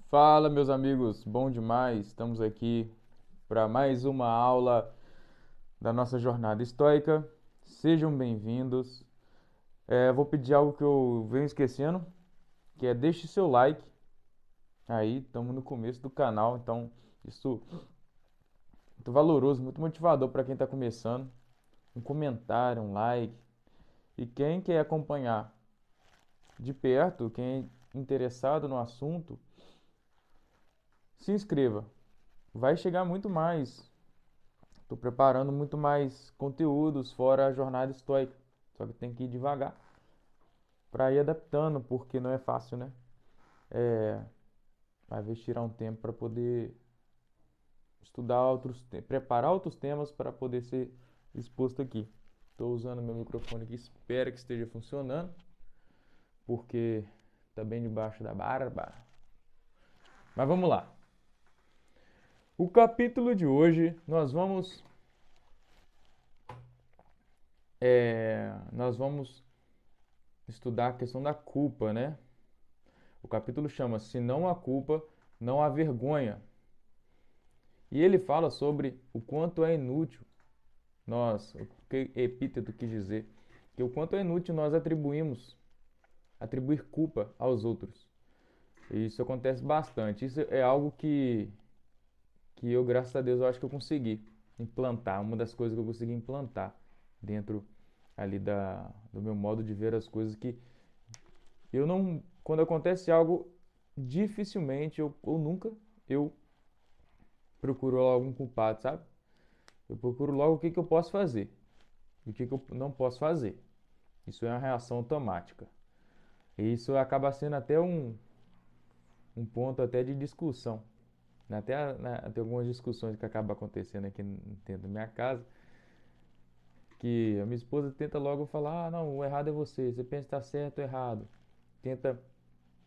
Fala, meus amigos, bom demais. Estamos aqui para mais uma aula da nossa jornada estoica. Sejam bem-vindos. Vou pedir algo que eu venho esquecendo, que é deixe seu like. Aí, estamos no começo do canal, então isso é muito valoroso, muito motivador para quem está começando. Um comentário, um like. E quem quer acompanhar de perto, quem é interessado no assunto, se inscreva. Vai chegar muito mais. Estou preparando muito mais conteúdos fora a jornada estoica. Só que tem que ir devagar para ir adaptando, porque não é fácil, né? É, Às vezes tirar um tempo para poder estudar preparar outros temas para poder ser exposto aqui. Estou usando meu microfone aqui, espero que esteja funcionando, porque está bem debaixo da barba. Mas vamos lá. O capítulo de hoje nós vamos estudar a questão da culpa, né? O capítulo chama Se não há culpa, não há vergonha. E ele fala sobre o quanto é inútil o que epíteto quis dizer, que o quanto é inútil nós atribuir culpa aos outros. E isso acontece bastante. Isso é algo que eu, graças a Deus, eu acho que eu consegui implantar, uma das coisas que eu consegui implantar dentro ali do meu modo de ver as coisas, que eu não, quando acontece algo, dificilmente ou nunca eu procuro logo um culpado, sabe? Eu procuro logo o que que eu posso fazer e o que que eu não posso fazer. Isso é uma reação automática. E isso acaba sendo até um ponto até de discussão. Até algumas discussões que acabam acontecendo aqui dentro da minha casa, que a minha esposa tenta logo falar, ah, não, o errado é você, você pensa que está certo ou errado. Tenta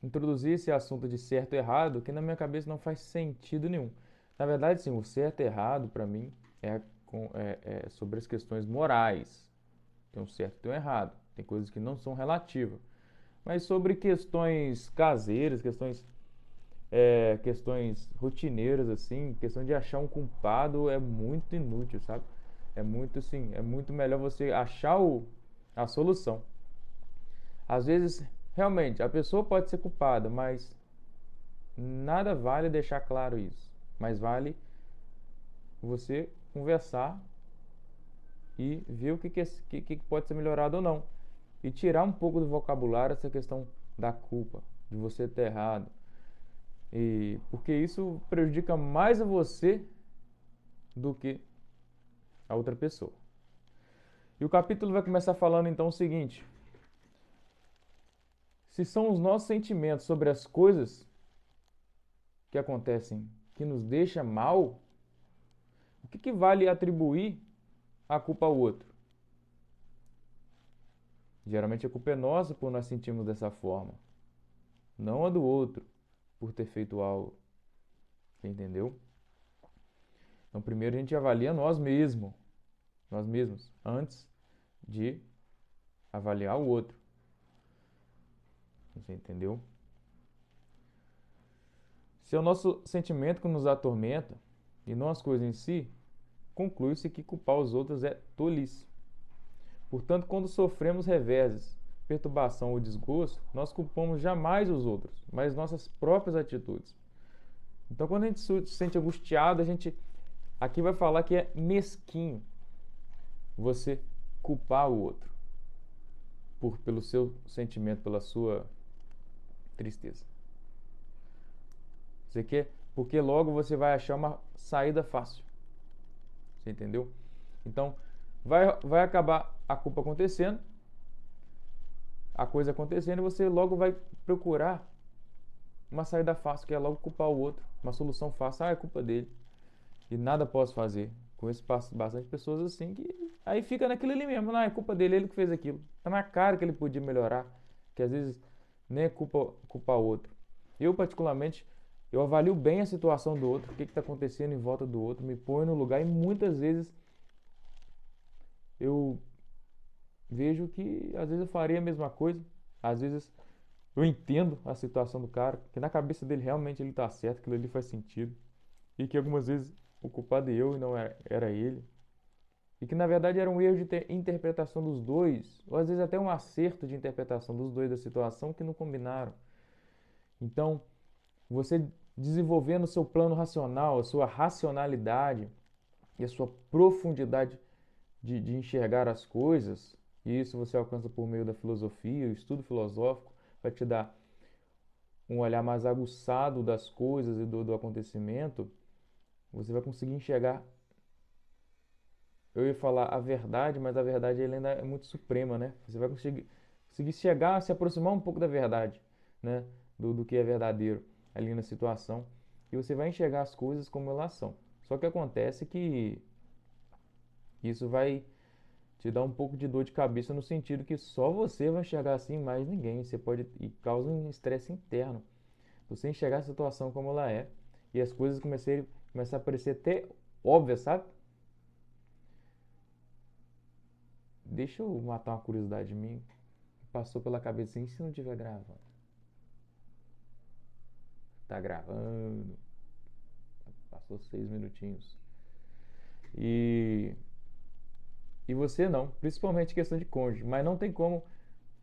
introduzir esse assunto de certo e errado, que na minha cabeça não faz sentido nenhum. Na verdade, sim, o certo e errado, para mim, é sobre as questões morais. Tem um certo e tem um errado. Tem coisas que não são relativas. Mas sobre questões caseiras, questões rotineiras, assim, questão de achar um culpado é muito inútil, sabe? É muito melhor você achar a solução. Às vezes, realmente, a pessoa pode ser culpada, mas nada vale deixar claro isso. Mas vale você conversar e ver o que pode ser melhorado ou não. E tirar um pouco do vocabulário essa questão da culpa, de você ter errado. Porque isso prejudica mais a você do que a outra pessoa. E o capítulo vai começar falando então o seguinte: se são os nossos sentimentos sobre as coisas que acontecem que nos deixa mal, o que vale atribuir a culpa ao outro? Geralmente a culpa é nossa por nós sentirmos dessa forma, não a do outro por ter feito algo. Você entendeu? Então primeiro a gente avalia nós mesmos, antes de avaliar o outro. Você entendeu? Se é o nosso sentimento que nos atormenta e não as coisas em si, conclui-se que culpar os outros é tolice. Portanto, quando sofremos reveses, perturbação ou desgosto, nós culpamos jamais os outros, mas nossas próprias atitudes. Então, quando a gente se sente angustiado, a gente aqui vai falar que é mesquinho você culpar o outro pelo seu sentimento, pela sua tristeza. Você quer? Porque logo você vai achar uma saída fácil. Você entendeu? Então, vai acabar a culpa acontecendo, a coisa acontecendo, e você logo vai procurar uma saída fácil, que é logo culpar o outro. Uma solução fácil, é culpa dele. E nada posso fazer. Conheço bastante pessoas assim que aí fica naquilo ali mesmo. Não, é culpa dele, ele que fez aquilo. Tá na cara que ele podia melhorar. Que às vezes nem é culpa o outro. Eu, particularmente, eu avalio bem a situação do outro, o que está acontecendo em volta do outro, me ponho no lugar e muitas vezes eu vejo que às vezes eu faria a mesma coisa, às vezes Eu entendo a situação do cara, que na cabeça dele realmente ele tá certo, aquilo ali faz sentido. E que algumas vezes o culpado é eu e não era ele. E que na verdade era um erro de interpretação dos dois, ou às vezes até um acerto de interpretação dos dois da situação que não combinaram. Então, você desenvolvendo o seu plano racional, a sua racionalidade e a sua profundidade de enxergar as coisas, e isso você alcança por meio da filosofia, o estudo filosófico, vai te dar um olhar mais aguçado das coisas e do acontecimento, você vai conseguir enxergar. Eu ia falar a verdade, mas a verdade ela ainda é muito suprema, né? Você vai conseguir chegar, se aproximar um pouco da verdade, né? Do que é verdadeiro ali na situação. E você vai enxergar as coisas como elas são. Só que acontece que isso vai te dar um pouco de dor de cabeça no sentido que só você vai enxergar assim, mais ninguém. Você pode e causa um estresse interno. Você enxergar a situação como ela é e as coisas começar a parecer até óbvias, sabe? Deixa eu matar uma curiosidade minha. Passou pela cabeça assim, e se não estiver gravando? Tá gravando. Passou 6 minutinhos. E, e você não, principalmente questão de cônjuge. Mas não tem como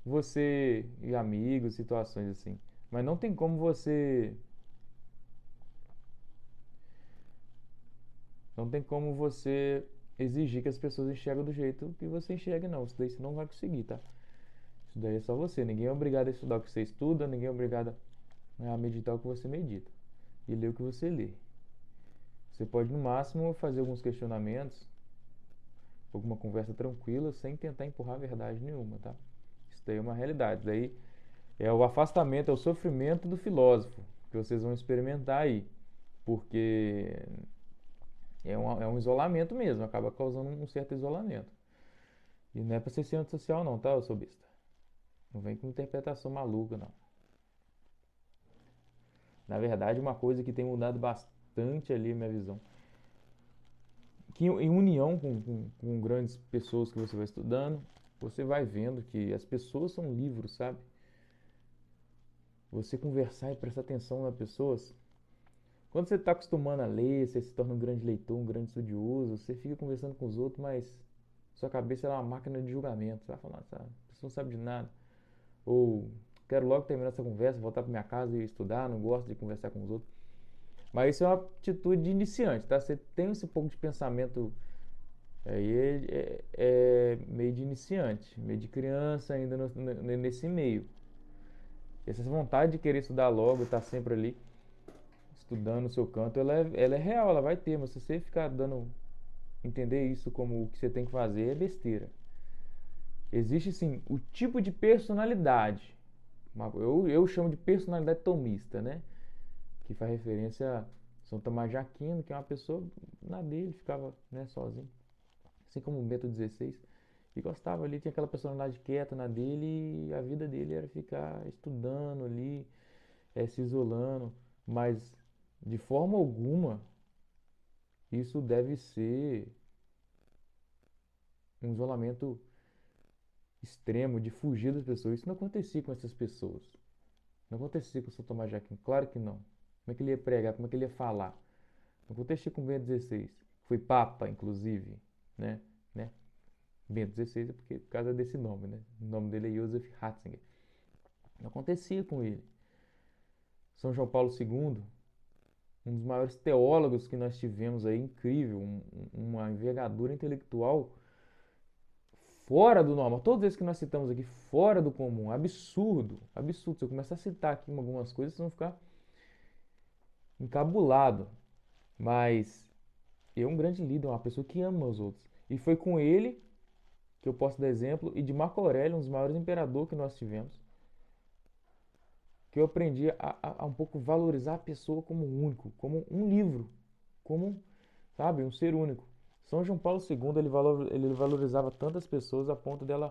você, e amigos, situações assim. Mas não tem como você. Não tem como você exigir que as pessoas enxergam do jeito que você enxerga, não. Isso daí você não vai conseguir, tá? Isso daí é só você. Ninguém é obrigado a estudar o que você estuda, ninguém é obrigado a meditar o que você medita. E ler o que você lê. Você pode, no máximo, fazer alguns questionamentos, alguma conversa tranquila, sem tentar empurrar verdade nenhuma, tá? Isso daí é uma realidade. Daí é o afastamento, é o sofrimento do filósofo que vocês vão experimentar aí. Porque é um isolamento mesmo, acaba causando um certo isolamento. E não é pra ser cientista social não, tá, eu sou besta. Não vem com interpretação maluca, não. Na verdade, uma coisa que tem mudado bastante ali a minha visão, que em união com grandes pessoas que você vai estudando, você vai vendo que as pessoas são livros, sabe? Você conversar e prestar atenção nas pessoas. Quando você está acostumando a ler, você se torna um grande leitor, um grande estudioso, você fica conversando com os outros, mas sua cabeça é uma máquina de julgamento. Você vai falar, sabe? A pessoa não sabe de nada. Ou quero logo terminar essa conversa, voltar para minha casa e estudar, não gosto de conversar com os outros. Mas isso é uma atitude de iniciante, tá? Você tem esse pouco de pensamento aí é meio de iniciante, meio de criança ainda nesse meio. Essa vontade de querer estudar logo, estar sempre ali estudando o seu canto, ela é real, ela vai ter, mas se você ficar dando, entender isso como o que você tem que fazer, é besteira. Existe sim o tipo de personalidade, eu chamo de personalidade tomista, né? Que faz referência a São Tomás de Aquino, que é uma pessoa na dele, ficava, né, sozinho, assim como o Bento XVI, e gostava ali, tinha aquela personalidade quieta na dele, e a vida dele era ficar estudando ali, se isolando, mas de forma alguma isso deve ser um isolamento extremo, de fugir das pessoas. Isso não acontecia com essas pessoas. Não acontecia com o São Tomás de Aquino, claro que não. Como é que ele ia pregar? Como é que ele ia falar? Não acontecia com Bento XVI. Foi Papa, inclusive, né? né? Bento XVI é por causa desse nome, né? O nome dele é Joseph Ratzinger. Não acontecia com ele. São João Paulo II, um dos maiores teólogos que nós tivemos aí, incrível, uma envergadura intelectual fora do normal. Todos esses que nós citamos aqui, fora do comum, absurdo, absurdo. Se eu começar a citar aqui algumas coisas, vocês vão ficar encabulado. Mas é um grande líder, uma pessoa que ama os outros. E foi com ele que eu posso dar exemplo, e de Marco Aurélio, um dos maiores imperadores que nós tivemos, que eu aprendi a um pouco valorizar a pessoa como único, como um livro, como, sabe, um ser único. São João Paulo II, ele valorizava tantas pessoas a ponto dele,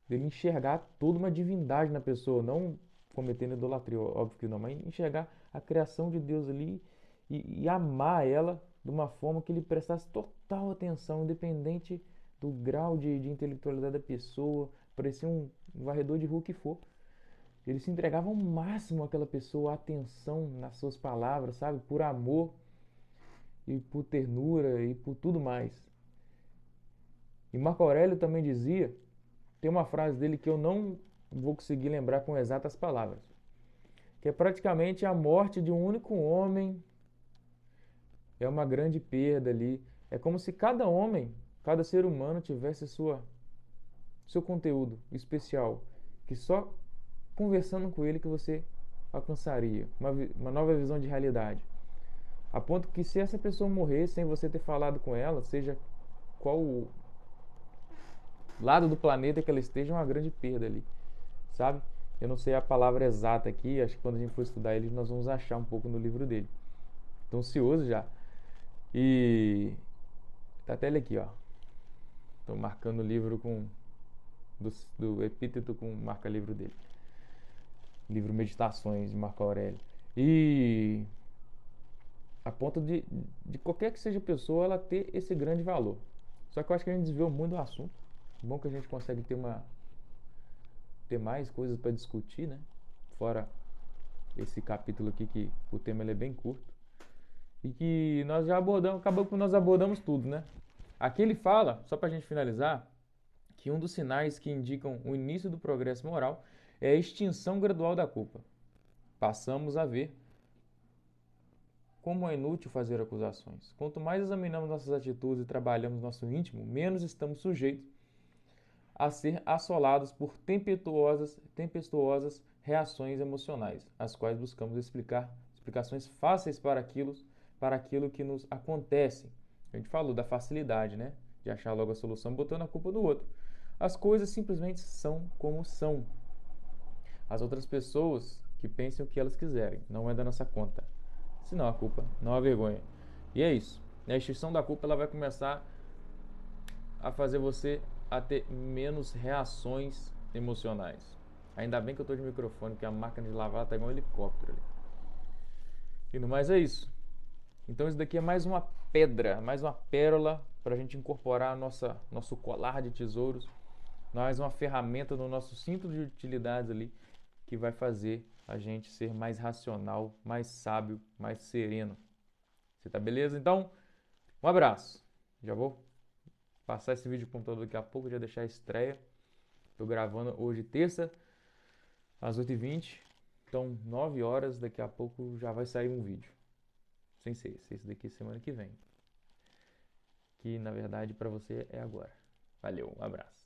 dele enxergar toda uma divindade na pessoa, não cometendo idolatria, óbvio que não, mas enxergar a criação de Deus ali e amar ela de uma forma que ele prestasse total atenção, independente do grau de intelectualidade da pessoa, parecia um varredor de rua que for. Ele se entregava ao máximo àquela pessoa, a atenção nas suas palavras, sabe? Por amor e por ternura e por tudo mais. E Marco Aurélio também dizia, tem uma frase dele que eu não vou conseguir lembrar com exatas palavras, que é praticamente a morte de um único homem é uma grande perda ali. É como se cada homem, cada ser humano tivesse seu conteúdo especial, que só conversando com ele que você alcançaria uma nova visão de realidade. A ponto que se essa pessoa morrer sem você ter falado com ela, seja qual o lado do planeta que ela esteja, é uma grande perda ali, sabe? Eu não sei a palavra exata aqui, acho que quando a gente for estudar ele, nós vamos achar um pouco no livro dele. Tô ansioso já. E tá até ele aqui, ó. Tô marcando o livro com do epíteto com marca-livro dele. Livro Meditações de Marco Aurélio. E a ponto de qualquer que seja a pessoa ela ter esse grande valor. Só que eu acho que a gente desviou muito do assunto. Bom que a gente consegue ter mais coisas para discutir, né? Fora esse capítulo aqui que o tema ele é bem curto. E que nós já abordamos, acabou que nós abordamos tudo, né? Aqui ele fala, só para a gente finalizar, que um dos sinais que indicam o início do progresso moral é a extinção gradual da culpa. Passamos a ver como é inútil fazer acusações. Quanto mais examinamos nossas atitudes e trabalhamos nosso íntimo, menos estamos sujeitos a ser assolados por tempestuosas reações emocionais, as quais buscamos explicações fáceis para aquilo que nos acontece. A gente falou da facilidade, né? De achar logo a solução botando a culpa no outro. As coisas simplesmente são como são. As outras pessoas que pensem o que elas quiserem, não é da nossa conta. Senão a culpa, não a vergonha. E é isso. A extinção da culpa ela vai começar a fazer você a ter menos reações emocionais. Ainda bem que eu estou de microfone, porque a máquina de lavar está igual um helicóptero ali. E no mais é isso. Então isso daqui é mais uma pedra, mais uma pérola para a gente incorporar nosso colar de tesouros, mais uma ferramenta no nosso cinto de utilidades ali que vai fazer a gente ser mais racional, mais sábio, mais sereno. Você tá beleza? Então, um abraço. Já vou passar esse vídeo pro computador daqui a pouco, já deixar a estreia. Tô gravando hoje terça, às 8h20. Então, 9 horas, daqui a pouco já vai sair um vídeo. Sem ser esse daqui semana que vem. Que na verdade para você é agora. Valeu, um abraço.